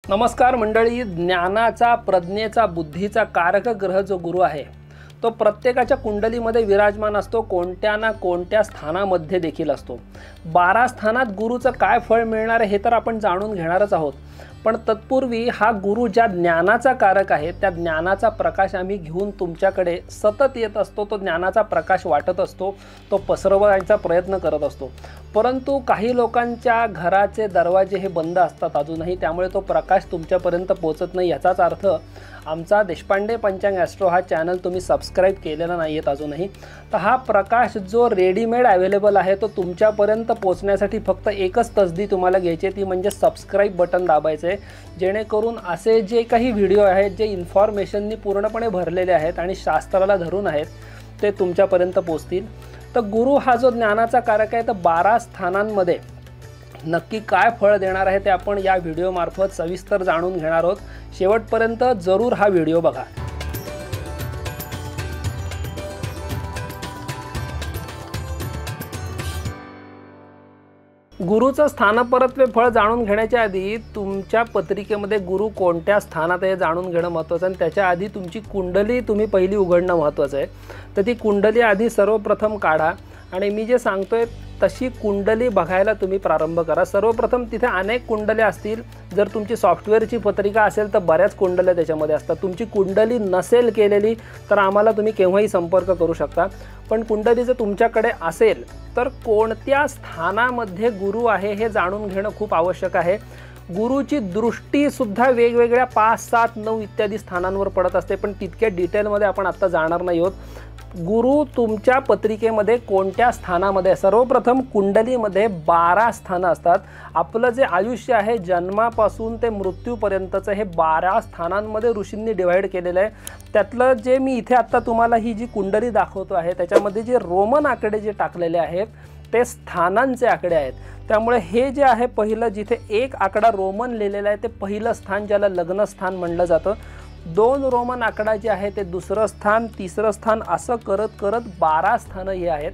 नमस्कार मंडळी। ज्ञानाचा, प्रज्ञेचा, बुद्धीचा कारक ग्रह जो गुरु आहे तो प्रत्येकाच्या कुंडलीमध्ये विराजमान असतो, कोणत्या ना कोणत्या स्थानामध्ये देखील असतो। 12 स्थानात गुरुचं काय फळ मिळणार हे तर आपण जाणून घेणारच आहोत, पण तत्पूर्वी हा गुरु ज्या ज्ञानाचा कारक आहे त्या ज्ञानाचा प्रकाश आम्ही घेऊन तुमच्याकडे सतत येत असतो। तो ज्ञानाचा प्रकाश वाटत असतो, तो पसरवण्याचा प्रयत्न करत असतो, परंतु काही लोकांच्या घराचे दरवाजे हे बंद असतात अजूनही, त्यामुळे तो प्रकाश तुमच्यापर्यंत पोहोचत नाही। याचाच अर्थ आमचा देशपांडे पंचांग ॲस्ट्रो हा चॅनल तुम्ही सबस्क्राईब केलेला नाही आहेत अजूनही, तर हा प्रकाश जो रेडीमेड अवेलेबल आहे तो तुमच्यापर्यंत पोहोचण्यासाठी फक्त एकच तसदी तुम्हाला घ्यायची आहे, ती म्हणजे सबस्क्राईब बटन दाबायचं आहे, जेणेकरून असे जे काही व्हिडिओ आहेत जे इन्फॉर्मेशननी पूर्णपणे भरलेले आहेत आणि शास्त्राला धरून आहेत ते तुमच्यापर्यंत पोहोचतील। तर गुरु हा जो ज्ञानाचा कारक आहे, तर 12 स्थानांमध्ये नक्की काय फळ देणार आहे ते आपण या व्हिडिओमार्फत सविस्तर जाणून घेणार आहोत। शेवटपर्यंत जरूर हा व्हिडिओ बघा। गुरुचं स्थानपरत्वे फळ जाणून घेण्याच्या आधी तुमच्या पत्रिकेमध्ये गुरु कोणत्या स्थानात आहे जाणून घेणं महत्त्वाचं आहे, आणि त्याच्या आधी तुमची कुंडली तुम्ही पहिली उघडणं महत्त्वाचं आहे। तर ती कुंडली आधी सर्वप्रथम काढा आणि मी जे सांगतोय तशी कुंडली बघायला तुम्ही प्रारंभ करा। सर्वप्रथम तिथे अनेक कुंडल्या असतील, जर तुमची सॉफ्टवेअरची पत्रिका असेल तर बऱ्याच कुंडल्या त्याच्यामध्ये असतात। तुमची कुंडली नसेल केलेली तर आम्हाला तुम्ही केव्हाही संपर्क करू शकता, पण कुंडली जर तुमच्याकडे असेल तर कोणत्या स्थानामध्ये गुरु आहे हे जाणून घेणं खूप आवश्यक आहे। गुरुची दृष्टी सुद्धा वेगवेगळ्या 5, 7, 9 इत्यादी स्थानांवर पडत असते, पण तितक्या डिटेलमध्ये आपण आता जाणार नाही आहोत। गुरु तुमच्या पत्रिकेमध्ये कोणत्या स्थानामध्ये, सर्वप्रथम कुंडलीमध्ये 12 स्थानं असतात। आपलं जे आयुष्य आहे जन्मापासून ते मृत्यूपर्यंतचं हे 12 स्थानांमध्ये ऋषींनी डिवाइड केलेलं आहे। त्यातलं जे मी इथे आत्ता तुम्हाला ही जी कुंडली दाखवतो आहे त्याच्यामध्ये जे रोमन आकडे जे टाकलेले आहेत ते स्थानांचे आकडे आहेत। त्यामुळे हे जे आहे पहिलं, जिथे 1 आकडा रोमन लिहिलेला आहे ते पहिलं स्थान, ज्याला लग्न स्थान म्हणलं जातं। 2 रोमन आकडा जे आहे ते दुसरं स्थान, तिसरं स्थान, असं करत करत 12 स्थानं हे आहेत।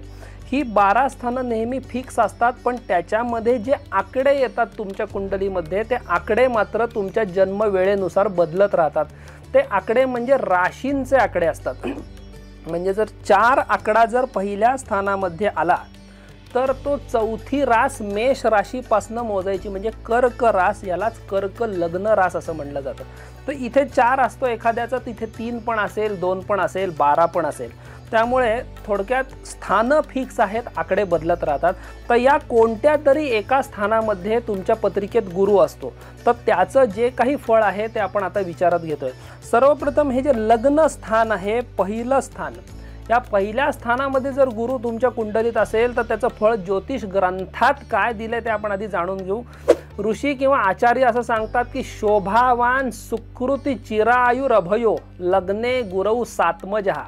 ही 12 स्थानं नेहमी फिक्स असतात, पण त्याच्यामध्ये जे आकडे येतात तुमच्या कुंडलीमध्ये ते आकडे मात्र तुमच्या जन्मवेळेनुसार बदलत राहतात। ते आकडे म्हणजे राशींचे आकडे असतात। म्हणजे जर 4 आकडा जर पहिल्या स्थानामध्ये आला तर तो चौथी रास मेष राशीपासून मोजायची, म्हणजे कर्क रास, यालाच कर्क लग्न रास असं म्हणलं जातं। तर इथे 4 असतो एखाद्याचा, तिथे 3 पण असेल, 2 पण असेल, 12 पण असेल। त्यामुळे थोडक्यात स्थानं फिक्स आहेत, आकडे बदलत राहतात। तर या कोणत्या तरी एका स्थानामध्ये तुमच्या पत्रिकेत गुरु असतो, तर त्याचं जे काही फळ आहे ते आपण आता विचारात घेतोय। सर्वप्रथम हे जे लग्न स्थान आहे, पहिलं स्थान, या पहिल्या स्थानामध्ये जर गुरु तुमच्या कुंडलीत असेल तर त्याचं फळ ज्योतिष ग्रंथात काय दिले ते आपण आधी जाणून घेऊ। ऋषी किंवा आचार्य असं सांगतात की शोभावान सुकृती चिरायुरभयो लग्ने गुरौ सात्मजहा।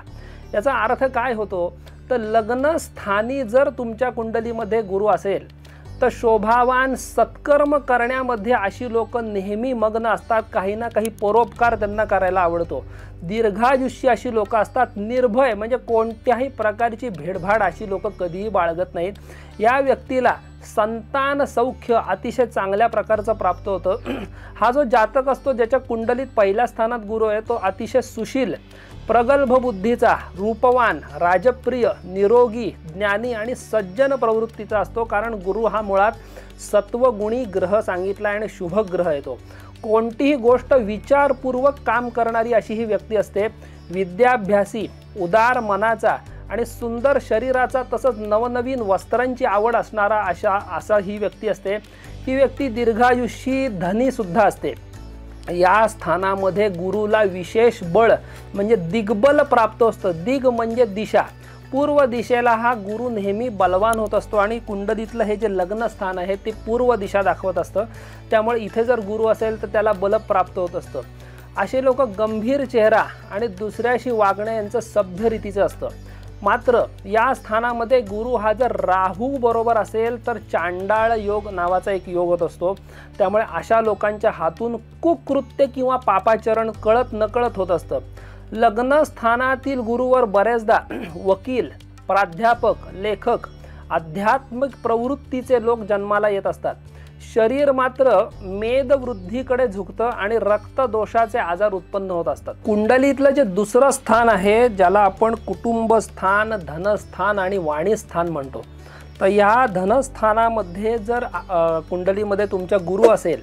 याचा अर्थ काय होतो, तर लग्न स्थानी जर तुमच्या कुंडलीमध्ये गुरु असेल तर शोभावान सत्कर्म करण्यामध्ये अशी लोक नेहमी मग्न असतात, काही ना काही परोपकार त्यांना करायला आवडतो। दीर्घायुष्य अशी लोक असतात, निर्भय म्हणजे कोणत्याही प्रकारची भेडभाड अशी लोक कधीही बाळगत नाहीत। या व्यक्तीला संतान सौख्य अतिशय चांगल्या प्रकारचं प्राप्त होतं। हा जो जातक असतो ज्याच्या कुंडलीत पहिल्या स्थानात गुरु आहे तो अतिशय सुशील, प्रगल्भ बुद्धीचा, रूपवान, राजप्रिय, निरोगी, ज्ञानी आणि सज्जन प्रवृत्तीचा असतो, कारण गुरु हा मुळात सत्वगुणी ग्रह सांगितला आणि शुभ ग्रह येतो। कोणतीही गोष्ट विचारपूर्वक काम करणारी अशी ही व्यक्ती असते। विद्याभ्यासी, उदार मनाचा आणि सुंदर शरीराचा, तसंच नवनवीन वस्त्रांची आवड असणारा असा ही व्यक्ती असते। ही व्यक्ती दीर्घायुषी, धनी सुद्धा असते। या स्थानामध्ये गुरुला विशेष बळ म्हणजे दिग्बल प्राप्त असतं। दिग म्हणजे दिशा, पूर्व दिशेला हा गुरु नेहमी बलवान होत असतो आणि कुंडलीतलं हे जे लग्न स्थान आहे ते पूर्व दिशा दाखवत असतं। त्यामुळे इथे जर गुरु असेल तर त्याला बल प्राप्त होत असतं। असे लोक गंभीर चेहरा आणि दुसऱ्याशी वागणं यांचं सभ्य रीतीचं असतं। मात्र या स्थानामध्ये गुरु हा जर राहू बरोबर असेल तर चांडाळ योग नावाचा एक योग होत असतो। त्यामुळे अशा लोकांच्या हातून कुकृत्य किंवा पापाचरण कळत नकळत होत असतं। लग्न स्थानातील गुरुवर बरेचदा वकील, प्राध्यापक, लेखक, आध्यात्मिक प्रवृत्तीचे लोक जन्माला येत असतात। शरीर मात्र मेदवृद्धीकडे झुकतं आणि रक्तदोषाचे आजार उत्पन्न होत असतात। कुंडलीतलं जे दुसरं स्थान आहे, ज्याला आपण कुटुंब स्थान, धनस्थान आणि वाणीस्थान म्हणतो, तर या धनस्थानामध्ये जर कुंडलीमध्ये तुमच्या गुरु असेल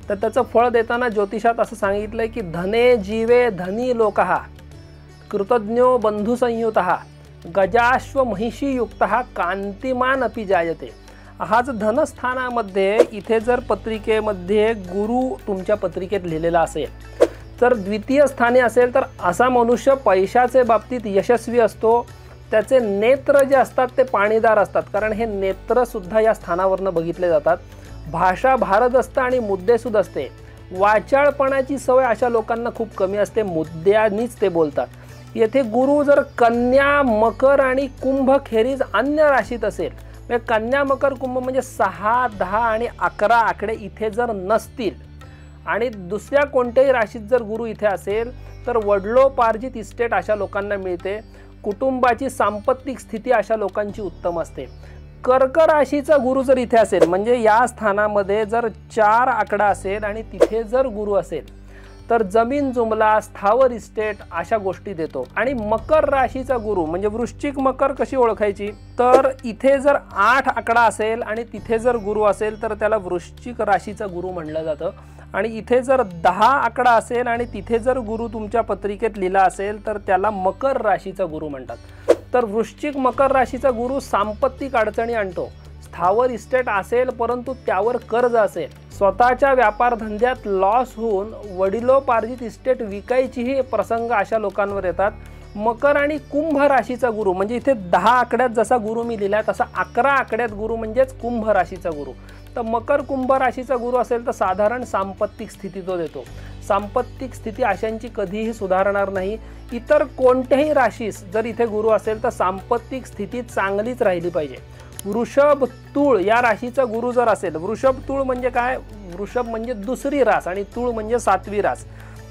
तर त्याचं फळ देताना ज्योतिषात असं सांगितलंय की धने जीवे धनी लोकः कृतज्ञो बंधुसंयुतः गजाश्व महिषी युक्तः कांतिमान अपि जायते। हा जो धनस्थानामध्ये इथे जर पत्रिकेमध्ये गुरु तुमच्या पत्रिकेत लिहिलेला असेल, तर द्वितीय स्थानी असेल तर असा मनुष्य पैशाचे बाबतीत यशस्वी असतो। त्याचे नेत्र जे असतात ते पाणीदार असतात, कारण हे नेत्र सुद्धा या स्थानावरनं बघितले जातात। भाषा भारदस्त आणि मुद्देसूद असते। वाचाळपणाची सवय अशा लोकांना खूप कमी असते, मुद्द्यांनीच ते बोलतात। येथे गुरु जर कन्या, मकर आणि कुंभ खेरीज अन्य राशीत असेल, म्हणजे कन्या, मकर, कुंभ म्हणजे 6, 10 आणि 11 आकडे इथे जर नसतील आणि दुसऱ्या कोणत्याही राशीत जर गुरु इथे असेल तर वडिलोपार्जित इस्टेट अशा लोकांना मिळते। कुटुंबाची सांपत्तिक स्थिती अशा लोकांची उत्तम असते। कर्क राशीचा गुरु जर इथे असेल, म्हणजे या स्थानामध्ये जर 4 आकडा असेल आणि तिथे जर गुरु असेल तर जमीन जुमला, स्थावर इस्टेट अशा गोष्टी देतो। आणि मकर राशीचा गुरु म्हणजे वृश्चिक मकर कशी ओळखायची, तर इथे जर 8 आकडा असेल आणि तिथे जर गुरु असेल तर त्याला वृश्चिक राशीचा गुरु म्हणलं जातं। आणि इथे जर 10 आकडा असेल आणि तिथे जर गुरु तुमच्या पत्रिकेत लिहिला असेल तर त्याला मकर राशीचा गुरु म्हणतात। तर वृश्चिक मकर राशीचा गुरु सांपत्तिक अडचणी आणतो। स्थावर इस्टेट असेल परंतु त्यावर कर्ज असेल, स्वतःच्या व्यापार धंद्यात लॉस होऊन वडिलोपार्जित इस्टेट विकायचीही प्रसंग अशा लोकांवर येतात। मकर आणि कुंभ राशीचा गुरु म्हणजे इथे 10 आकड्यात जसा गुरु मी लिहिलाय तसा 11 आकड्यात गुरु म्हणजेच कुंभ राशीचा गुरु। तर मकर कुंभ राशीचा गुरु असेल तर साधारण सांपत्तिक स्थिती तो देतो। सांपत्तिक स्थिती अशांची कधीही सुधारणार नाही। इतर कोणत्याही राशीस जर इथे गुरु असेल तर सांपत्तिक स्थिती चांगलीच राहिली पाहिजे। वृषभ तुळ या राशीचा गुरु जर असेल, वृषभ तुळ म्हणजे काय, वृषभ म्हणजे दुसरी रास आणि तुळ म्हणजे 7वी रास,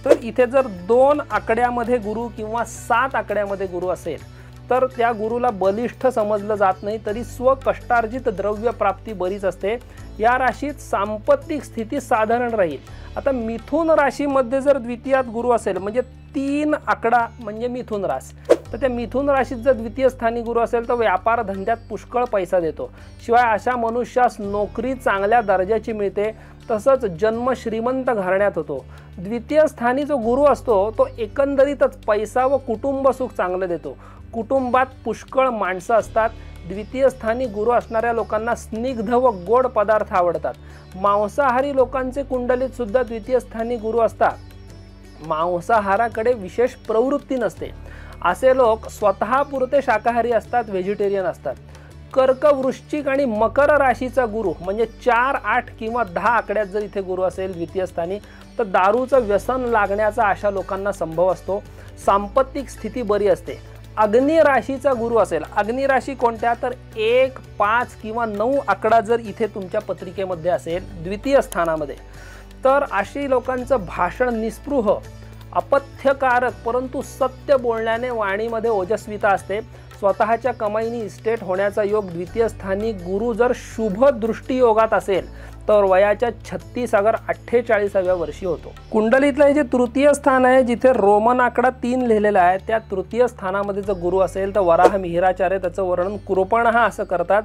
तर इथे जर 2 आकड्यामध्ये गुरु किंवा 7 आकड्यामध्ये गुरु असेल तर त्या गुरुला बलिष्ठ समजलं जात नाही, तरी स्वकष्टार्जित द्रव्य प्राप्ती बरीच असते। या राशीत सांपत्तिक स्थिती साधारण राहील। आता मिथुन राशीमध्ये जर द्वितीयात गुरु असेल म्हणजे 3 आकडा म्हणजे मिथुन रास, तर त्या मिथुन राशीत जर द्वितीय स्थानी गुरु असेल तर व्यापार धंद्यात पुष्कळ पैसा देतो। शिवाय अशा मनुष्यास नोकरी चांगल्या दर्जाची मिळते, तसंच जन्म श्रीमंत घराण्यात होतो। द्वितीय स्थानी जो गुरु असतो तो एकंदरीतच पैसा व कुटुंब सुख चांगलं देतो। कुटुंबात पुष्कळ माणसं असतात। द्वितीय स्थानी गुरु असणाऱ्या लोकांना स्निग्ध व गोड पदार्थ आवडतात। मांसाहारी लोकांचे कुंडलीत सुद्धा द्वितीय स्थानी गुरु असतात। मांसाहाराकडे विशेष प्रवृत्ती नसते। असे लोक स्वतः पुरते शाकाहारी असतात, व्हेजिटेरियन असतात। कर्क, वृश्चिक आणि मकर राशीचा गुरु म्हणजे 4, 8 किंवा 10 आकड्यात जर इथे गुरु असेल द्वितीय स्थानी तर दारूचं व्यसन लागण्याचा अशा लोकांना संभव असतो। सांपत्तिक स्थिती बरी असते। अग्नि राशीचा गुरु असेल, अग्नि राशी कोणत्या तर 1, 5 किंवा 9 आकडा जर इथे तुमच्या पत्रिकेमध्ये असेल द्वितीय स्थानामध्ये, तर अशी लोकांचं भाषण निस्पृह, अपथ्यकारक परंतु सत्य बोलण्याने वाणीमध्ये ओजस्विता असते। स्वतःच्या कमाईनी इस्टेट होण्याचा योग द्वितीय स्थानी गुरु जर शुभ दृष्टी योगात असेल तर वयाच्या 36 अगर 48व्या वर्षी होतो। कुंडलीतलं जे तृतीय स्थान आहे जिथे रोमन आकडा 3 लिहिलेला आहे, त्या तृतीय स्थानामध्ये जर गुरु असेल तर वराह मिहिराचार्य त्याचं वर्णन कृपणः असं करतात।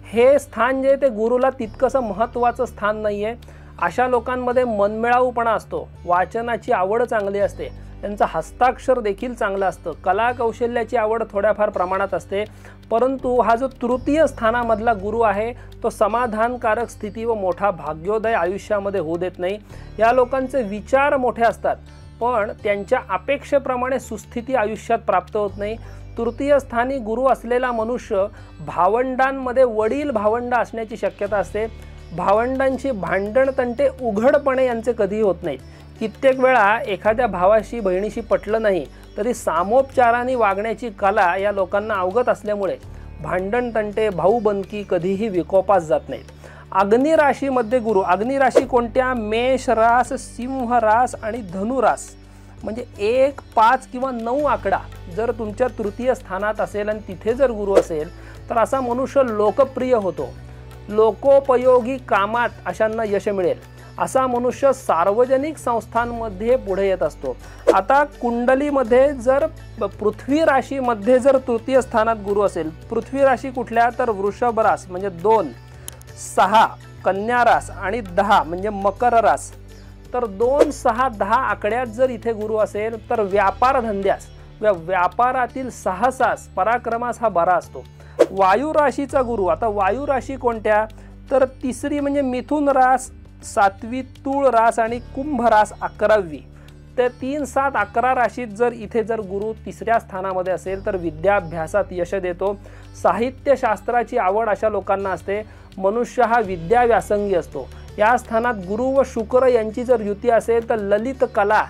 हे स्थान जे ते गुरुला तितकंसं महत्त्वाचं स्थान नाहीये। अशा लोकांमध्ये मनमिळाऊपणा असतो, वाचनाची आवड चांगली असते, त्यांचं हस्ताक्षर देखील चांगलं असतं, कला कौशल्याची आवड थोड्याफार प्रमाणात असते। परंतु हा जो तृतीय स्थानामधला गुरु आहे तो समाधानकारक स्थिती व मोठा भाग्योदय आयुष्यामध्ये होऊ देत नाही। या लोकांचे विचार मोठे असतात पण त्यांच्या अपेक्षेप्रमाणे सुस्थिती आयुष्यात प्राप्त होत नाही। तृतीय स्थानी गुरु असलेला मनुष्य भावंडांमध्ये वडील भावंड असण्याची शक्यता असते। भावंडांची भांडण तंटे उघडपणे यांचे कधीही होत नाहीत। कित्येक वेळा एखाद्या भावाशी बहिणीशी पटलं नाही तरी सामोपचाराने वागण्याची कला या लोकांना अवगत असल्यामुळे भांडण तंटे, भाऊबंदकी कधीही विकोपास जात नाहीत। अग्नि राशीमध्ये गुरु, अग्नि राशी कोणत्या, मेष रास, सिंह रास आणि धनु रास म्हणजे 1, 5 किंवा 9 आकडा जर तुमच्या तृतीय स्थानात असेल आणि तिथे जर गुरु असेल तर असा मनुष्य लोकप्रिय होतो। लोकोपयोगी कामात अशांना यश मिळेल, असा मनुष्य सार्वजनिक संस्थांमध्ये पुढे येत असतो। आता कुंडलीमध्ये जर पृथ्वी राशीमध्ये जर तृतीय स्थानात गुरु असेल, पृथ्वी राशी कुठल्या तर वृषभ रास म्हणजे 2, 6 कन्या रास आणि 10 म्हणजे मकर रास, तर 2, 6, 10 आकड्यात जर इथे गुरु असेल तर व्यापार धंद्यास व्यापारातील साहसास पराक्रमास हा बरा असतो। वायू राशीचा गुरु, आता वायू राशी कोणत्या तर तिसरी म्हणजे मिथुन रास, 7वी तुळ रास आणि कुंभ रास 11वी, तर 3, 7, 11 राशीत जर इथे जर गुरु तिसऱ्या स्थानामध्ये असेल तर विद्याभ्यासात यश देतो। साहित्य शास्त्राची आवड अशा लोकांना असते। मनुष्य हा विद्या व्यासंगी असतो। या स्थानात गुरु व शुक्र यांची जर युती असेल तर ललित कला,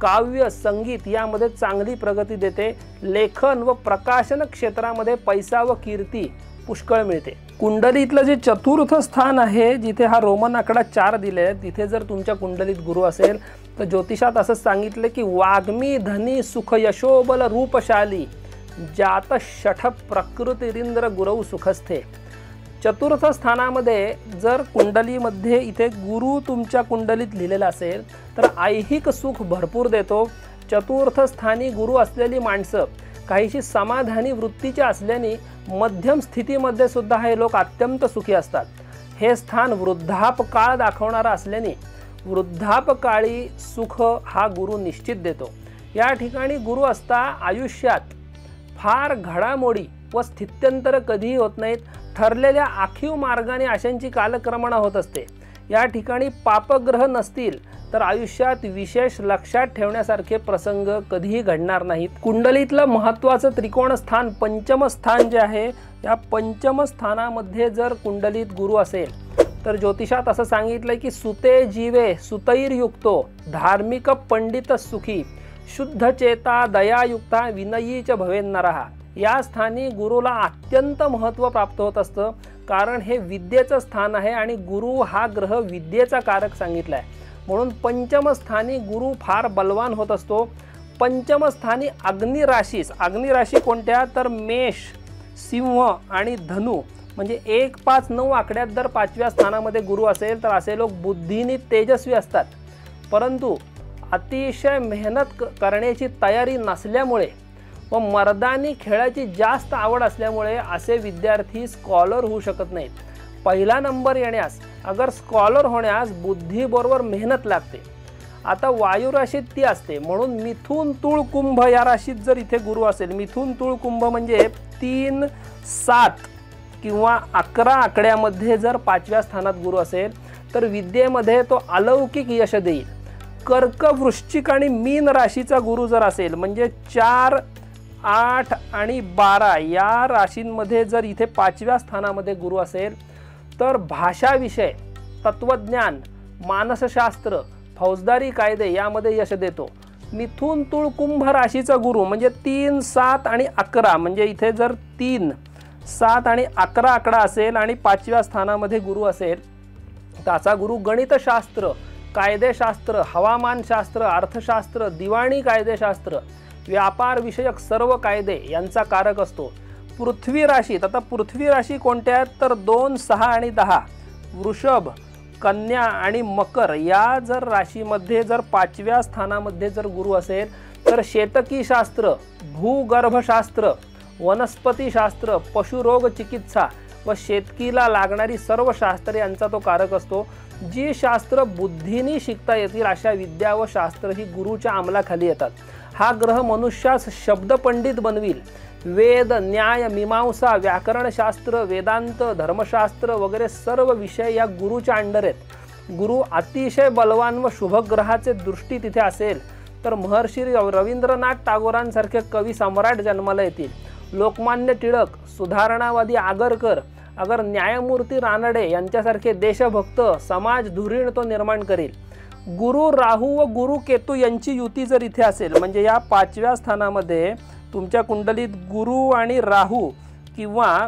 काव्य, संगीत यामध्ये चांगली प्रगती देते। लेखन व प्रकाशन क्षेत्रामध्ये पैसा व कीर्ती पुष्कळ मिळते। कुंडलीतलं जे चतुर्थ स्थान आहे, जिथे हा रोमन आकडा 4 दिले आहे, तिथे जर तुमच्या कुंडलीत गुरु असेल तर ज्योतिषात असं सांगितलं की वाग्मी धनी सुख यशोबल रूपशाली जात शठ प्रकृतिरिंद्र गुरु सुखस्थे। चतुर्थ स्थानामध्ये जर कुंडलीमध्ये इथे गुरु तुमच्या कुंडलीत लिहिलेला असेल तर ऐहिक सुख भरपूर देतो। चतुर्थ स्थानी गुरु असलेली माणसं काहीशी समाधानी वृत्तीचे असल्याने मध्यम स्थितीमध्ये सुद्धा हे लोक अत्यंत सुखी असतात। हे स्थान वृद्धापकाळ दाखवणारा असल्याने वृद्धापकाळी सुख हा गुरु निश्चित देतो। या ठिकाणी गुरु असता आयुष्यात फार घडामोडी व स्थित्यंतर कधीही होत नाहीत। ठरलेल्या आखीव मार्गाने अशांची कालक्रमणा होत असते। या ठिकाणी पापग्रह नसतील तर आयुष्यात विशेष लक्षात ठेवण्यासारखे प्रसंग कधीही घडणार नाहीत। कुंडलीतलं महत्त्वाचं त्रिकोण स्थान पंचम स्थान जे आहे, या पंचम स्थानामध्ये जर कुंडलीत गुरु असेल तर ज्योतिषात असं सांगितलंय की सुते जीवे सुतैर्युक्तो धार्मिक पंडित सुखी शुद्ध चेता दयायुक्ता विनयी च भवेन्नरः। या स्थानी गुरुला अत्यंत महत्त्व प्राप्त होत असतं, कारण हे विद्येचं स्थान आहे आणि गुरु हा ग्रह विद्येचा कारक सांगितला आहे। म्हणून पंचम स्थानी गुरु फार बलवान होत असतो। पंचम स्थानी अग्नि राशी कोणत्या तर मेष, सिंह आणि धनु म्हणजे 1, 5, 9 आकड्यात जर 5व्या स्थानामध्ये गुरु असेल तर असे लोक बुद्धीने तेजस्वी असतात, परंतु अतिशय मेहनत करण्याची तयारी नसल्यामुळे व मर्दानी खेळाची जास्त आवड असल्यामुळे असे विद्यार्थी स्कॉलर होऊ शकत नाहीत। पहिला नंबर येण्यास अगर स्कॉलर होण्यास बुद्धीबरोबर मेहनत लागते। आता वायू राशीत ती असते, म्हणून मिथुन तुळ कुंभ या राशीत जर इथे गुरु असेल, मिथुन तुळ कुंभ म्हणजे 3, 7 किंवा 11 आकड्यामध्ये जर 5व्या स्थानात गुरु असेल तर विद्येमध्ये तो अलौकिक यश देईल। कर्क, वृश्चिक आणि मीन राशीचा गुरु जर असेल म्हणजे 4, 8 आणि 12 या राशींमध्ये जर इथे 5व्या स्थानामध्ये गुरु असेल तर भाषा विषय, तत्वज्ञान, मानसशास्त्र, फौजदारी कायदे यामध्ये यश देतो। मिथुन तुळ कुंभ राशीचा गुरु म्हणजे 3, 7 आणि 11 म्हणजे इथे जर 3, 7 आणि 11 आकडा असेल आणि 5व्या स्थानामध्ये गुरु असेल, त्याचा गुरु गणितशास्त्र, कायदेशास्त्र, हवामानशास्त्र, अर्थशास्त्र, दिवाणी कायदेशास्त्र, व्यापार विषयक सर्व कायदे यांचा कारक असतो। पृथ्वी राशीत, आता पृथ्वी राशी कोणत्या तर 2, 6 आणि 10 वृषभ, कन्या आणि मकर या जर राशीमध्ये जर 5व्या स्थानामध्ये जर गुरु असेल तर शेतकी शास्त्र, भूगर्भशास्त्र, वनस्पतीशास्त्र, पशुरोग चिकित्सा व शेतकीला लागणारी सर्व शास्त्रे यांचा तो कारक असतो। जी शास्त्र बुद्धीने शिकता येतील अशा विद्या व शास्त्र ही गुरुच्या अंमलाखाली येतात। हा ग्रह मनुष्यास शब्दपंडित बनविल। वेद, न्याय, मीमांसा, व्याकरणशास्त्र, वेदांत, धर्मशास्त्र वगैरे सर्व विषय या गुरुच्या अंडर आहेत। गुरु अतिशय बलवान व शुभग्रहाचे दृष्टी तिथे असेल तर महर्षी रवींद्रनाथ टागोरांसारखे कवी सम्राट जन्माला येतील। लोकमान्य टिळक, सुधारणावादी आगरकर, अगर न्यायमूर्ती रानडे यांच्यासारखे देशभक्त समाज धुरीण तो निर्माण करेल। गुरु राहू व गुरु केतू यांची युती जर इथे असेल म्हणजे या 5व्या स्थानामध्ये तुमच्या कुंडलीत गुरु आणि राहू किंवा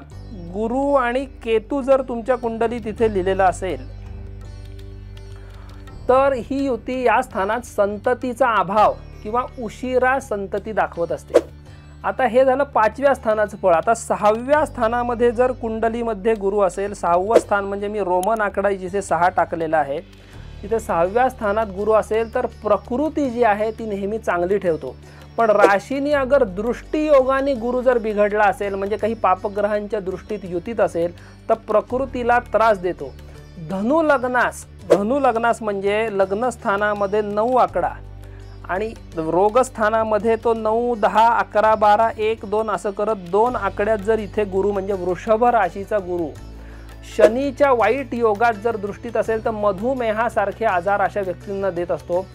गुरु आणि केतू जर तुमच्या कुंडलीत इथे लिहिलेला असेल तर ही युती या स्थानात संततीचा अभाव किंवा उशिरा संतती दाखवत असते। आता हे झालं 5व्या स्थानाचं फळ. आता 6व्या स्थानामध्ये जर कुंडलीमध्ये गुरु असेल, 6वं स्थान म्हणजे मी रोमन आकडा जिथे 6 टाकलेला आहे तिथे 6व्या स्थानात गुरु असेल तर प्रकृती जी आहे ती नेहमी चांगली ठेवतो. पण राशीनी अगर दृष्टीयोगाने गुरु जर बिघडला असेल म्हणजे काही पापग्रहांच्या दृष्टीत युतीत असेल तर प्रकृतीला त्रास देतो. धनु लग्नास म्हणजे लग्नस्थानामध्ये 9 आकडा आणि रोगस्थानामध्ये तो 9, 10, 11, 12, 1, 2 असं करत 2 आकड्यात जर इथे गुरु म्हणजे वृषभ राशीचा गुरु शनीच्या वाईट योगात जर दृष्टीत असेल तर मधुमेहासारखे आजार अशा व्यक्तींना देत असतो.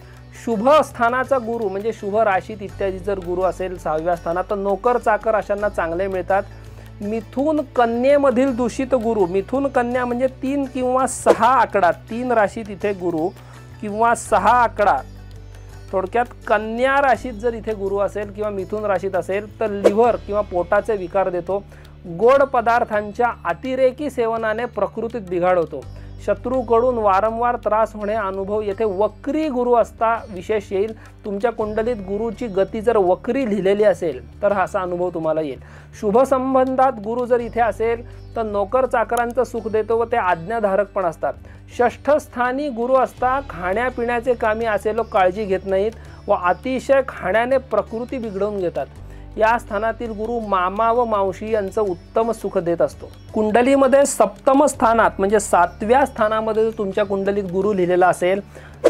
शुभ स्थानाचा गुरु म्हणजे शुभ राशीत इत्यादी जर गुरु असेल 6व्या स्थानात तर नोकर चाकर अशांना चांगले मिळतात. मिथुन कन्येमधील दूषित गुरु, मिथुन कन्या म्हणजे 3 किंवा 6 आकडा, 3 राशीत इथे गुरु किंवा 6 आकडा, थोडक्यात कन्या राशीत जर इथे गुरु असेल किंवा मिथुन राशीत असेल तर लिव्हर किंवा पोटाचे विकार देतो. गोड पदार्थांच्या अतिरेकी सेवनाने प्रकृतीत बिघाड होतो. शत्रूकडून वारंवार त्रास होणे अनुभव येथे. वक्री गुरु असता विशेष येईल. तुमच्या कुंडलीत गुरुची गती जर वक्री लिहिलेली असेल तर हा असा अनुभव तुम्हाला येईल. शुभ संबंधात गुरु जर इथे असेल तर नोकर चाकरांचं सुख देतो व ते आज्ञाधारक पण असतात. षष्ठ स्थानी गुरु असता खाण्यापिण्याचे कामी असे लोक काळजी घेत नाहीत व अतिशय खाण्याने प्रकृती बिघडवून घेतात. या स्थानातील गुरु मामा व मावशी यांचं उत्तम सुख देत असतो. कुंडलीमध्ये सप्तम स्थानात म्हणजे 7व्या स्थानामध्ये जर तुमच्या कुंडलीत गुरु लिहिलेला असेल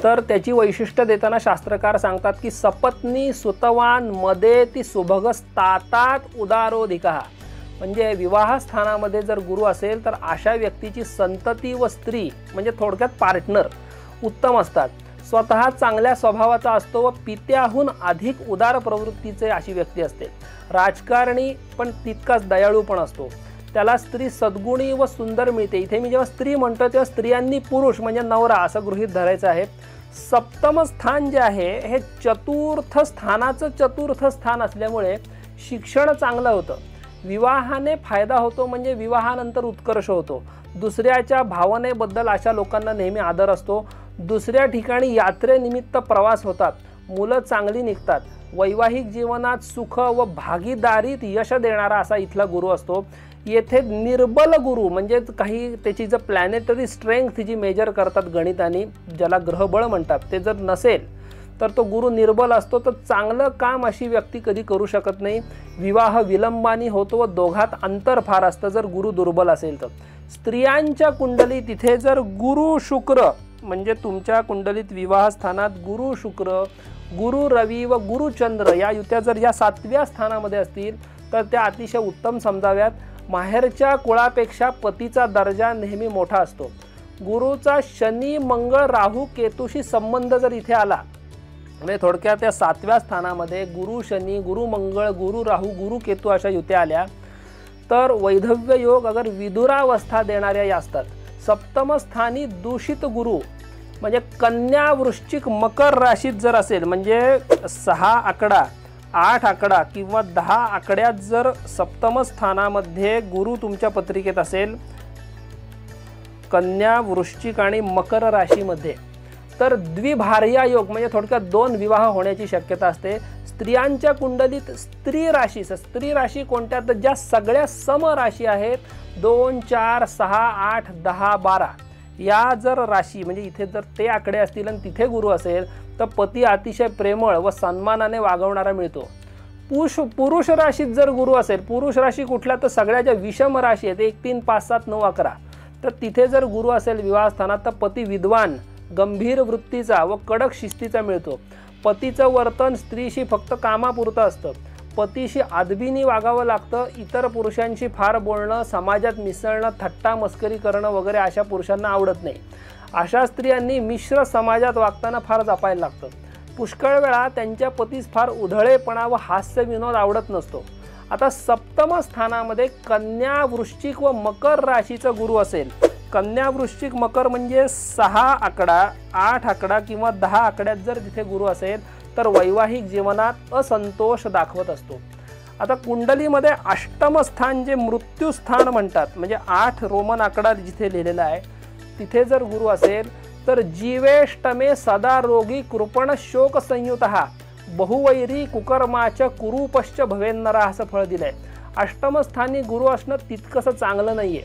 तर त्याची वैशिष्ट्य देताना शास्त्रकार सांगतात की सपत्नी सुतवान मदेती सुभगस्तातात उदारोधिका. म्हणजे विवाह स्थानामध्ये जर गुरु असेल तर अशा व्यक्तीची संतती व स्त्री म्हणजे थोडक्यात पार्टनर उत्तम असतात. स्वतः चांगल्या स्वभावाचा असतो व पित्याहून अधिक उदार प्रवृत्तीचे अशी व्यक्ती असते. राजकारणी पण तितकाच दयाळू पण असतो. त्याला स्त्री सद्गुणी व सुंदर मिळते. इथे मी जेव्हा स्त्री म्हणतो तेव्हा स्त्रियांनी पुरुष म्हणजे नवरा असं गृहीत धरायचं आहे. सप्तम स्थान जे आहे हे चतुर्थ स्थान असल्यामुळे शिक्षण चांगलं होतं. विवाहाने फायदा होतो म्हणजे विवाहानंतर उत्कर्ष होतो. दुसऱ्याच्या भावनेबद्दल अशा लोकांना नेहमी आदर असतो. दुसऱ्या ठिकाणी यात्रेनिमित्त प्रवास होतात. मुलं चांगली निघतात. वैवाहिक जीवनात सुख व भागीदारीत यश देणारा असा इथला गुरु असतो. येथे निर्बल गुरु म्हणजे काही त्याची जर प्लॅनेटरी स्ट्रेंथ जी मेजर करतात गणिताने ज्याला ग्रहबळ म्हणतात ते जर नसेल तर तो गुरु निर्बल असतो. तर चांगलं काम अशी व्यक्ती कधी करू शकत नाही. विवाह विलंबानी होतो व दोघात अंतर फार असतं जर गुरु दुर्बल असेल तर. स्त्रियांच्या कुंडलीत तिथे जर गुरु शुक्र म्हणजे तुमच्या कुंडलीत विवाह स्थानात गुरु शुक्र, गुरु रवी व गुरु चंद्र या युत्या जर या 7व्या स्थानामध्ये असतील तर त्या अतिशय उत्तम समजाव्यात. माहेरच्या कुळापेक्षा पतीचा दर्जा नेहमी मोठा असतो. गुरुचा शनी मंगळ राहू केतूशी संबंध जर इथे आला म्हणजे थोडक्यात त्या 7व्या स्थानामध्ये गुरु शनी, गुरु मंगळ, गुरु राहू, गुरु केतू अशा युत्या आल्या तर वैधव्य योग अगर विदुरावस्था देणाऱ्या या असतात. सप्तम स्थानी दूषित गुरु म्हणजे कन्या वृश्चिक मकर राशीत जर असेल म्हणजे 6 आकडा, 8 आकडा किंवा 10 आकड्यात जर सप्तम स्थानामध्ये गुरु तुमच्या पत्रिकेत असेल कन्या वृश्चिक आणि मकर राशीमध्ये तर द्विभार्या योग म्हणजे थोडक्यात 2 विवाह होण्याची शक्यता असते. स्त्रियांच्या कुंडलीत स्त्री राशी कोणत्या तर ज्या सगळ्या सम राशी आहेत 2, 4, 6, 8, 10, 12 या जर राशी म्हणजे इथे जर ते आकडे असतील आणि तिथे गुरु असेल तर पती अतिशय प्रेमळ व सन्मानाने वागवणारा मिळतो. पुरुष राशीत जर गुरु असेल, पुरुष राशी कुठल्या तर सगळ्या ज्या विषम राशी आहेत 1, 3, 5, 7, 9, 11 तर तिथे जर गुरु असेल विवाह स्थानात तर पती विद्वान, गंभीर वृत्तीचा व कडक शिस्तीचा मिळतो. पतीचं वर्तन स्त्रीशी फक्त कामापुरतं असतं. पतीशी आदबीनी वागावं लागतं. इतर पुरुषांशी फार बोलणं, समाजात मिसळणं, थट्टा मस्करी करणं वगैरे अशा पुरुषांना आवडत नाही. अशा स्त्रियांनी मिश्र समाजात वागताना फार जपायला लागतं. पुष्कळ वेळा त्यांच्या पतीस फार उधळेपणा व हास्य विनोद आवडत नसतो. आता सप्तम स्थानामध्ये कन्या वृश्चिक व मकर राशीचा गुरु असेल. कन्या वृश्चिक मकर म्हणजे 6 आकडा, 8 आकडा किंवा 10 आकड्यात जर तिथे गुरु असेल तर वैवाहिक जीवनात असंतोष दाखवत असतो. आता कुंडलीमध्ये अष्टम स्थान जे मृत्यू स्थान म्हणतात म्हणजे 8 रोमन आकडा जिथे लिहिलेला आहे तिथे जर गुरु असेल तर जीवेष्टमे सदा रोगी कृपण शोक संयुतः बहुवैरी कुकर्माच कुरूपश्च भवेन्नरा असं फळ दिलंय. अष्टमस्थानी गुरु असणं तितकंसं चांगलं नाहीये.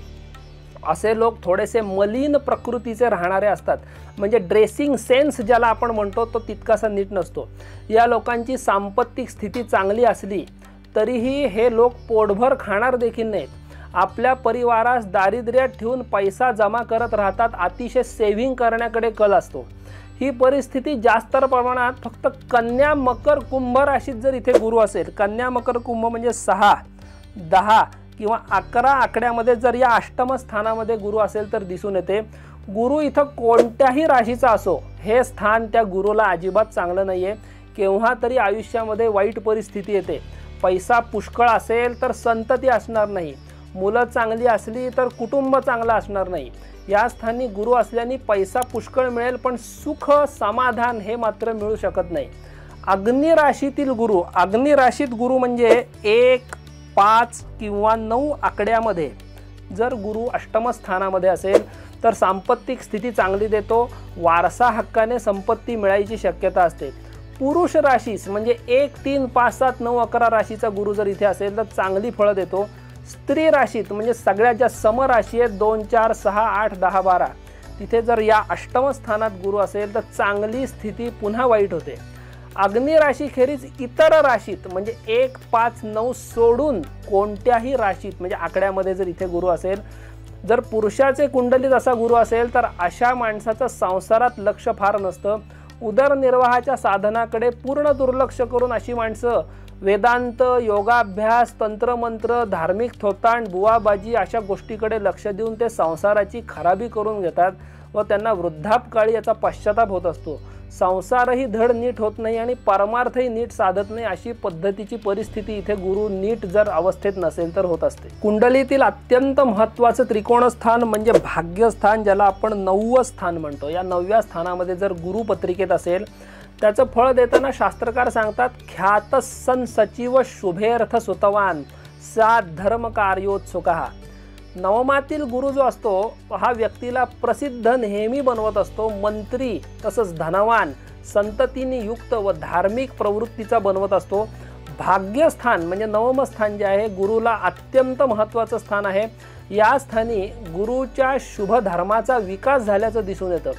असे लोक थोडेसे मलिन प्रकृतीचे राहणारे असतात, म्हणजे ड्रेसिंग सेन्स ज्याला आपण म्हणतो तो तितकासा नीट नसतो. या लोकांची सांपत्तिक स्थिती चांगली असली तरीही हे लोक पोटभर खाणार देखील नाहीत. आपल्या परिवारास दारिद्र्यात ठेवून पैसा जमा करत राहतात. अतिशय सेव्हिंग करण्याकडे कल असतो. ही परिस्थिती जास्त प्रमाणात फक्त कन्या मकर कुंभ राशीत जर इथे गुरु असेल, कन्या मकर कुंभ म्हणजे 6, 10 किंवा 11 आकड्यामध्ये जर या अष्टम स्थानामध्ये गुरु असेल तर दिसून येते. गुरु इथं कोणत्याही राशीचा असो, हे स्थान त्या गुरुला अजिबात चांगलं नाहीये. केव्हा तरी आयुष्यामध्ये वाईट परिस्थिती येते. पैसा पुष्कळ असेल तर संतती असणार नाही. मुलं चांगली असली तर कुटुंब चांगलं असणार नाही. या स्थानी गुरु असल्याने पैसा पुष्कळ मिळेल, पण सुख समाधान हे मात्र मिळू शकत नाही. अग्नी राशीतील गुरु, अग्नी राशीत गुरु म्हणजे 1, 5 किंवा 9 आकड्यामध्ये जर गुरु अष्टम स्थानामध्ये असेल तर सांपत्तिक स्थिती चांगली देतो. वारसा हक्काने संपत्ती मिळायची शक्यता असते. पुरुष राशीस म्हणजे 1, 3, 5, 7, 9, 11 राशीचा गुरु जर इथे असेल तर चांगली फळं देतो. स्त्री राशीत म्हणजे सगळ्यात ज्या समराशी आहेत 2, 4, 6, 8, 10, 12 तिथे जर या अष्टम स्थानात गुरु असेल तर चांगली स्थिती पुन्हा वाईट होते. अग्नी राशी खेरीज इतर राशीत म्हणजे 1, 5, 9 सोडून कोणत्याही राशीत म्हणजे आकड्यामध्ये जर इथे गुरु असेल, जर पुरुषाचे कुंडलीत असा गुरु असेल तर अशा माणसाचं संसारात लक्ष फार नसतं. उदरनिर्वाहाच्या साधनाकडे पूर्ण दुर्लक्ष करून अशी माणसं वेदांत, योगाभ्यास, तंत्रमंत्र, धार्मिक थोतांड, बुवाबाजी अशा गोष्टीकडे लक्ष देऊन ते संसाराची खराबी करून घेतात व त्यांना वृद्धापकाळी याचा पश्चाताप होत असतो. संसारही धड नीट होत नाही आणि परमार्थही नीट साधत नाही. अशी पद्धतीची परिस्थिती इथे गुरु नीट जर अवस्थेत नसेल तर होत असते. कुंडलीतील अत्यंत महत्त्वाचं त्रिकोणस्थान म्हणजे भाग्यस्थान, ज्याला आपण 9वं स्थान म्हणतो. या 9व्या स्थानामध्ये जर गुरु पत्रिकेत असेल त्याचं फळ देताना शास्त्रकार सांगतात, ख्यात सन सचिव शुभेर्थ सुतवान सा धर्म कार्योत्सुका. नवमातील गुरु जो असतो हा व्यक्तीला प्रसिद्ध नेहमी बनवत असतो. मंत्री तसंच धनवान, संततीने युक्त व धार्मिक प्रवृत्तीचा बनवत असतो. भाग्यस्थान म्हणजे 9वं स्थान जे आहे गुरुला अत्यंत महत्त्वाचं स्थान आहे. या स्थानी गुरुच्या शुभ धर्माचा विकास झाल्याचं दिसून येतं.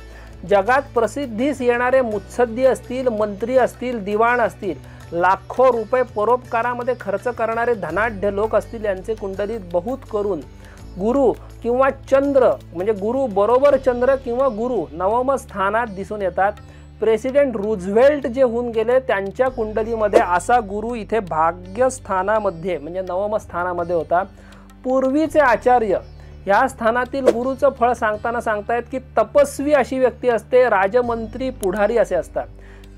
जगात प्रसिद्धीस येणारे मुत्सद्दी असतील, मंत्री असतील, दिवाण असतील, लाखो रुपये परोपकारामध्ये खर्च करणारे धनाढ्य लोक असतील, यांचे कुंडलीत बहुत करून गुरु किंवा चंद्र म्हणजे गुरु बरोबर चंद्र किंवा गुरु 9म स्थानात दिसून येतात. प्रेसिडेंट रूझवेल्ट जे होऊन गेले त्यांच्या कुंडलीमध्ये असा गुरु इथे भाग्यस्थानामध्ये म्हणजे 9म स्थानामध्ये होता. पूर्वीचे आचार्य या स्थानातील गुरुचं फळ सांगताना सांगतायत की तपस्वी अशी व्यक्ती असते, राजमंत्री, पुढारी असे असतात.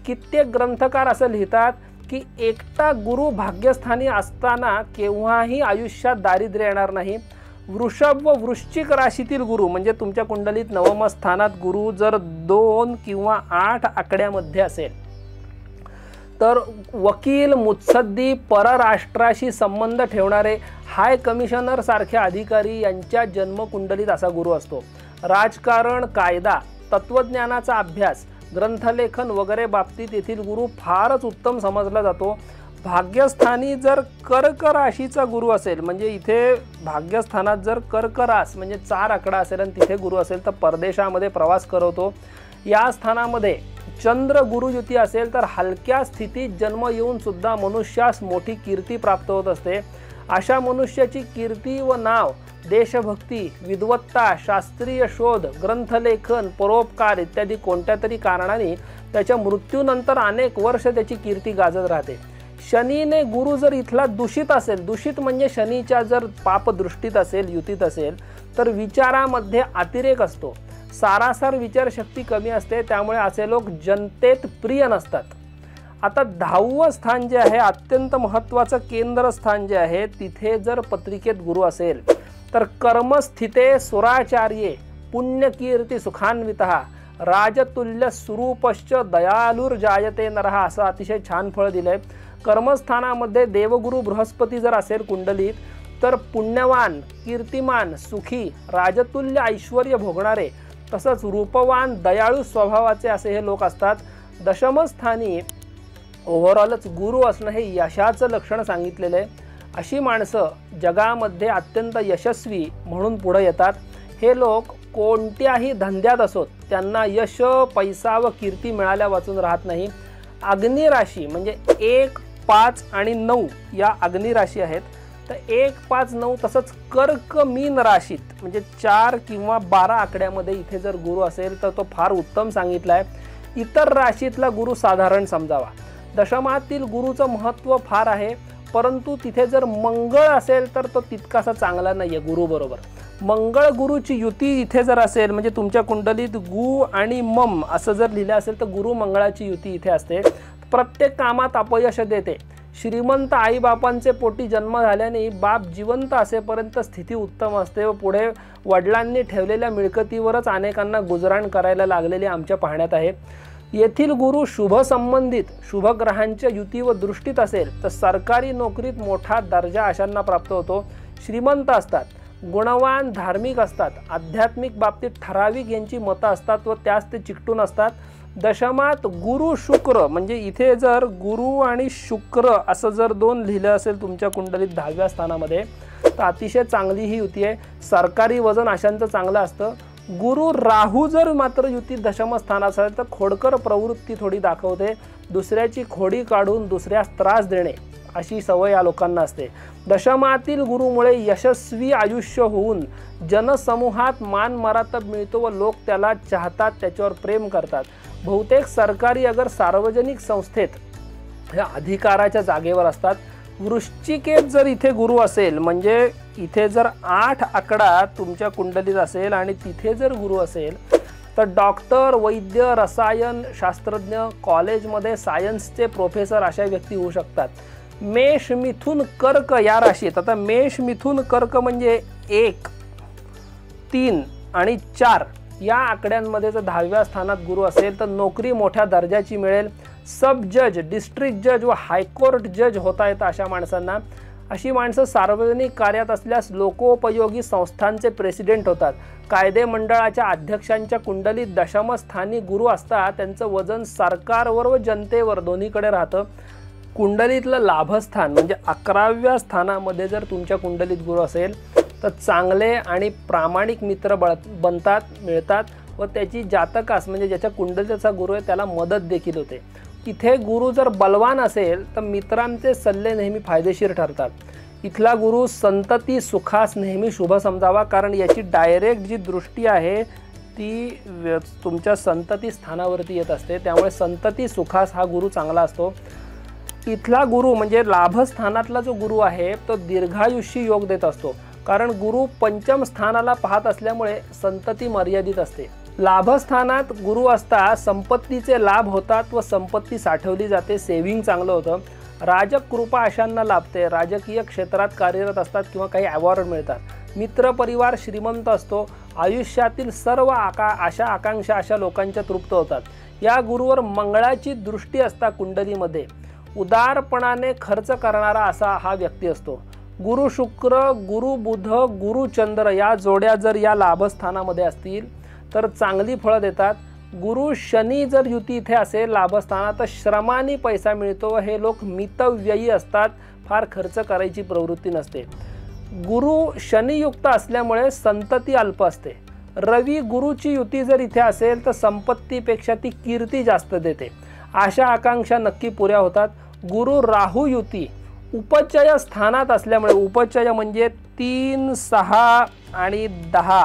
कित्येक ग्रंथकार असं लिहितात की एकटा गुरु भाग्यस्थानी असताना केव्हाही आयुष्यात दारिद्र्य येणार नाही. वृषभ व वृश्चिक राशीतील गुरु म्हणजे तुमच्या कुंडलीत 9म स्थानात गुरु जर 2 किंवा 8 आकड्यामध्ये असेल तर वकील, मुत्सद्दी, परराष्ट्राशी संबंध ठेवणारे, हाय कमिशनर सारखे अधिकारी यांच्या जन्मकुंडलीत असा गुरु असतो. राजकारण, कायदा, तत्वज्ञानाचा अभ्यास, ग्रंथलेखन वगैरे बाबतीत येथील गुरु फारच उत्तम समजला जातो. भाग्यस्थानी जर कर्क राशीचा गुरु असेल म्हणजे इथे भाग्यस्थानात जर कर्क रास म्हणजे 4 आकडा असेल आणि तिथे गुरु असेल तर परदेशामध्ये प्रवास करवतो. या स्थानामध्ये चंद्र गुरुयुती असेल तर हलक्या स्थितीत जन्म येऊन सुद्धा मनुष्यास मोठी कीर्ती प्राप्त होत असते. अशा मनुष्याची कीर्ती व नाव देशभक्ती, विद्वत्ता, शास्त्रीय शोध, ग्रंथलेखन, परोपकार इत्यादी कोणत्या तरी कारणाने त्याच्या मृत्यूनंतर अनेक वर्ष त्याची कीर्ती गाजत राहते. शनीने गुरु जर इथला दूषित असेल, दूषित म्हणजे शनीच्या जर पापदृष्टीत असेल, युतीत असेल तर विचारामध्ये अतिरेक असतो. सारासार विचारशक्ती कमी असते, त्यामुळे असे लोक जनतेत प्रिय नसतात. आता 10वं स्थान जे आहे अत्यंत महत्त्वाचं केंद्रस्थान जे आहे तिथे जर पत्रिकेत गुरु असेल तर कर्मस्थिते सुराचार्ये पुण्यकीर्ती सुखान्वितः राजतुल्य स्वरूपश्च दयालुर्जायते नरः असं अतिशय छान फळ दिलंय. कर्मस्थानामध्ये देवगुरु बृहस्पती जर असेल कुंडलीत तर पुण्यवान, कीर्तिमान, सुखी, राजतुल्य ऐश्वर्य भोगणारे तसंच रूपवान, दयाळू स्वभावाचे असे हे लोक असतात. दशमस्थानी ओव्हरऑलच गुरु असणं हे यशाचं लक्षण सांगितलेलं आहे. अशी माणसं जगामध्ये अत्यंत यशस्वी म्हणून पुढे येतात. हे लोक कोणत्याही धंद्यात असोत त्यांना यश, पैसा व कीर्ती मिळाल्या वाचून राहत नाही. अग्नी राशी म्हणजे 1, 5 आणि 9 या अग्नी राशी आहेत. तर 1, 5, 9 तसंच कर्क मीन राशीत म्हणजे 4 किंवा 12 आकड्यामध्ये इथे जर गुरु असेल तर तो फार उत्तम सांगितला आहे. इतर राशीतला गुरु साधारण समजावा. दशमातील गुरुचं महत्त्व फार आहे, परंतु तिथे जर मंगळ असेल तर तो तितकासा चांगला नाही आहे गुरुबरोबर. मंगळ गुरुची युती इथे जर असेल म्हणजे तुमच्या कुंडलीत गु आणि मम असं जर लिहिलं असेल तर गुरु मंगळाची युती इथे असते. प्रत्येक कामात अपयश देते. श्रीमंत आईबापांचे पोटी जन्म झाल्याने बाप जिवंत असेपर्यंत स्थिती उत्तम असते व पुढे वडिलांनी ठेवलेल्या मिळकतीवरच अनेकांना गुजराण करायला लागलेले आमच्या पाहण्यात आहे. येथील गुरु शुभ संबंधित शुभ ग्रहांच्या युती व दृष्टीत असेल तर सरकारी नोकरीत मोठा दर्जा अशांना प्राप्त होतो. श्रीमंत असतात, गुणवान, धार्मिक असतात, आध्यात्मिक बाबतीत ठराविक यांची मतं असतात व त्यास ते चिकटून असतात. दशमात गुरु शुक्र म्हणजे इथे जर गुरु आणि शुक्र असं जर 2 लिहिलं असेल तुमच्या कुंडलीत 10व्या स्थानामध्ये तर अतिशय चांगली ही युती आहे. सरकारी वजन अशांचं चांगलं असतं. गुरु राहू जर मात्र युती दशम स्थानात असेल तर खोडकर प्रवृत्ती थोडी दाखवते. दुसऱ्याची खोडी काढून दुसऱ्यास त्रास देणे अशी सवय या लोकांना असते. दशमातील गुरुमुळे यशस्वी आयुष्य होऊन जनसमूहात मान मरातब मिळतो व लोक त्याला चाहतात, त्याच्यावर प्रेम करतात. बहुतेक सरकारी अगर सार्वजनिक संस्थेत ह्या अधिकाराच्या जागेवर असतात. वृश्चिकेत जर इथे गुरु असेल म्हणजे इथे जर 8 आकडा तुमच्या कुंडलीत असेल आणि तिथे जर गुरु असेल तर डॉक्टर, वैद्य, रसायन शास्त्रज्ञ, कॉलेजमध्ये सायन्सचे प्रोफेसर अशा व्यक्ती होऊ शकतात. मेष, मिथुन, कर्क या राशीत आता मेष, मिथुन, कर्क म्हणजे 1, 3 आणि 4 या आकड्यांमध्ये जर 10व्या स्थानात गुरु असेल तर नोकरी मोठ्या दर्जाची मिळेल. सब जज, डिस्ट्रिक्ट जज व हायकोर्ट जज होता येतं अशा माणसांना. अशी माणसं सार्वजनिक कार्यात असल्यास लोकोपयोगी संस्थांचे प्रेसिडेंट होतात. कायदे मंडळाच्या अध्यक्षांच्या कुंडलीत दशमस्थानी गुरु असतात. त्यांचं वजन सरकारवर व जनतेवर दोन्हीकडे राहतं. कुंडलीतलं लाभस्थान म्हणजे 11व्या स्थानामध्ये जर तुमच्या कुंडलीत गुरु असेल तर चांगले आणि प्रामाणिक मित्र बनतात, मिळतात व त्याची जातकास म्हणजे ज्याच्या कुंडलीचा गुरु आहे त्याला मदत देखील होते. इथे गुरु जर बलवान असेल तर मित्रांचे सल्ले नेहमी फायदेशीर ठरतात. इथला गुरु संतती सुखास नेहमी शुभ समजावा, कारण याची डायरेक्ट जी दृष्टी आहे ती तुमच्या संतती स्थानावरती येत असते. त्यामुळे संतती सुखास हा गुरु चांगला असतो. इथला गुरु म्हणजे लाभस्थानातला जो गुरु आहे तो दीर्घायुष्य योग देत असतो, कारण गुरु पंचम स्थानाला पाहत असल्यामुळे संतती मर्यादित असते. लाभस्थानात गुरु असता संपत्तीचे लाभ होतात व संपत्ती साठवली जाते. सेव्हिंग चांगलं होतं. राजक कृपा अशांना लाभते. राजकीय क्षेत्रात कार्यरत असतात किंवा काही अवॉर्ड मिळतात. मित्र परिवार श्रीमंत असतो. आयुष्यातील सर्व आशा आकांक्षा अशा लोकांच्या तृप्त होतात. या गुरुवर मंगळाची दृष्टी असता कुंडलीमध्ये. उदारपणाने खर्च करणारा असा हा व्यक्ती असतो. गुरु शुक्र, गुरु बुध, गुरु चंद्र या जोड्या जर या लाभस्थानामध्ये असतील तर चांगली फळं देतात. गुरु शनी जर युती इथे असेल लाभस्थानात तर श्रमाने पैसा मिळतो. हे लोक मितव्ययी असतात. फार खर्च करायची प्रवृत्ती नसते. गुरु शनियुक्त असल्यामुळे संतती अल्प असते. रवी गुरुची युती जर इथे असेल तर संपत्तीपेक्षा ती कीर्ती जास्त देते. आशा आकांक्षा नक्की पुऱ्या होतात. गुरु राहू युती उपचय स्थानात असल्यामुळे, उपचय म्हणजे 3, 6 आणि 10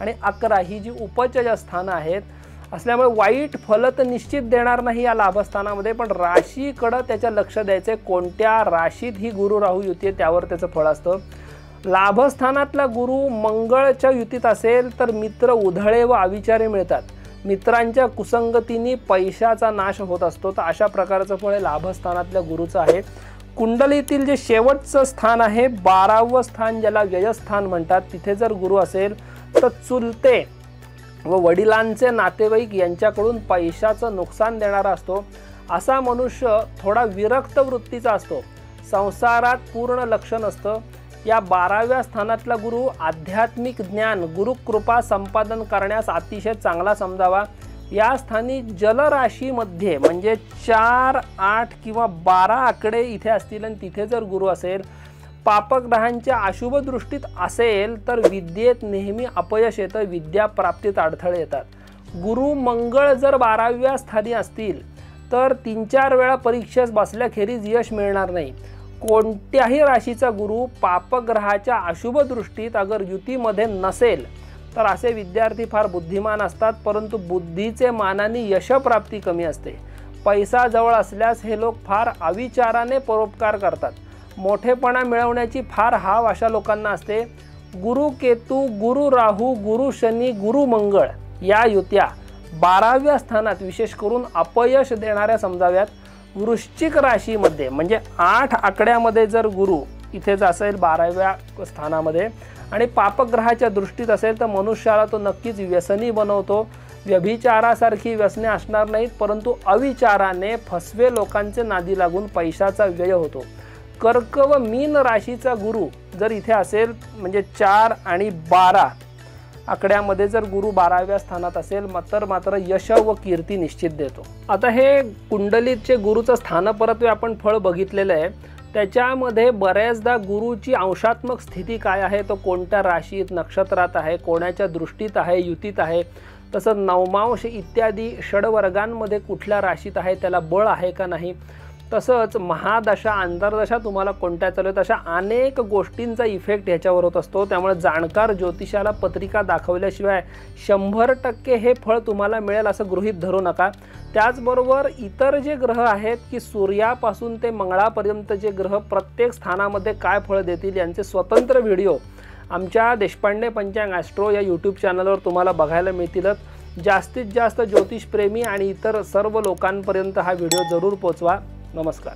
आणि 11 ही जी उपचय स्थानं आहेत असल्यामुळे वाईट फल तर निश्चित देणार नाही या लाभस्थानामध्ये, पण राशीकडं त्याचं लक्ष द्यायचं आहे. कोणत्या राशीत ही गुरु राहू युती आहे त्यावर त्याचं फळ असतं. लाभस्थानातला गुरु मंगळच्या युतीत असेल तर मित्र उधळे व अविचारी मिळतात. मित्रांच्या कुसंगतीने पैशाचा नाश होत असतो. तर अशा प्रकारचं फळ लाभस्थानातल्या गुरुचं आहे. कुंडलीतील जे शेवटचं स्थान आहे 12वं स्थान ज्याला व्ययस्थान म्हणतात, तिथे जर गुरु असेल तर चुलते व वडिलांचे नातेवाईक यांच्याकडून पैशाचं नुकसान देणारा असतो. असा मनुष्य थोडा विरक्त वृत्तीचा असतो. संसारात पूर्ण लक्ष नसतं. या 12व्या स्थानातला गुरु आध्यात्मिक ज्ञान, गुरुकृपा संपादन करण्यास अतिशय चांगला समजावा. या स्थानी जलराशीमध्ये म्हणजे 4, 8 किंवा 12 आकडे इथे असतील आणि तिथे जर गुरु असेल, पापग्रहांच्या अशुभ दृष्टीत असेल तर विद्येत नेहमी अपयश येतं, विद्या प्राप्तीत अडथळे येतात. गुरु मंगळ जर 12व्या स्थानी असतील तर 3-4 वेळा परीक्षेस बसल्याखेरीज यश मिळणार नाही. कोणत्याही राशीचा गुरु पापग्रहाच्या अशुभ दृष्टीत अगर युतीमध्ये नसेल तर असे विद्यार्थी फार बुद्धिमान असतात, परंतु बुद्धीचे मानाने यशप्राप्ती कमी असते. पैसा जवळ असल्यास हे लोक फार अविचाराने परोपकार करतात. मोठेपणा मिळवण्याची फार हाव अशा लोकांना असते. गुरु केतू, गुरु राहू, गुरु शनी, गुरु मंगळ या युत्या 12व्या स्थानात विशेष करून अपयश देणाऱ्या समजाव्यात. वृश्चिक राशीमध्ये म्हणजे 8 आकड्यामध्ये जर गुरु इथेच असेल 12व्या स्थानामध्ये आणि पापग्रहाच्या दृष्टीत असेल तर मनुष्याला तो नक्कीच व्यसनी बनवतो. व्यभिचारासारखी व्यसने असणार नाहीत, परंतु अविचाराने फसवे लोकांचे नादी लागून पैशाचा व्यय होतो. कर्क व मीन राशीचा गुरु जर इथे असेल म्हणजे 4 आणि 12 आकड्यामध्ये जर गुरु 12व्या स्थानात असेल तर मात्र यश व कीर्ती निश्चित देतो. आता हे कुंडलीचे गुरुचं स्थानपरत्वे आपण फळ बघितलेलं आहे. त्याच्यामध्ये बऱ्याचदा गुरुची अंशात्मक स्थिती काय आहे, तो कोणत्या राशीत नक्षत्रात आहे, कोणाच्या दृष्टीत आहे, युतीत आहे, तसंच नवमांश इत्यादी षडवर्गांमध्ये कुठल्या राशीत आहे, त्याला बळ आहे का नाही, तसंच महादशा अंतर्दशा तुम्हाला कोणत्या चालू आहेत, अशा अनेक गोष्टींचा इफेक्ट ह्याच्यावर होत असतो. त्यामुळे जाणकार ज्योतिषाला पत्रिका दाखवल्याशिवाय 100% हे फळ तुम्हाला मिळेल असं गृहीत धरू नका. त्याचबरोबर इतर जे ग्रह आहेत की सूर्यापासून ते मंगळापर्यंत जे ग्रह प्रत्येक स्थानामध्ये काय फळ देतील यांचे स्वतंत्र व्हिडिओ आमच्या देशपांडे पंचांग ॲस्ट्रो या यूट्यूब चॅनलवर तुम्हाला बघायला मिळतीलच. जास्तीत जास्त ज्योतिषप्रेमी आणि इतर सर्व लोकांपर्यंत हा व्हिडिओ जरूर पोचवा. नमस्कार.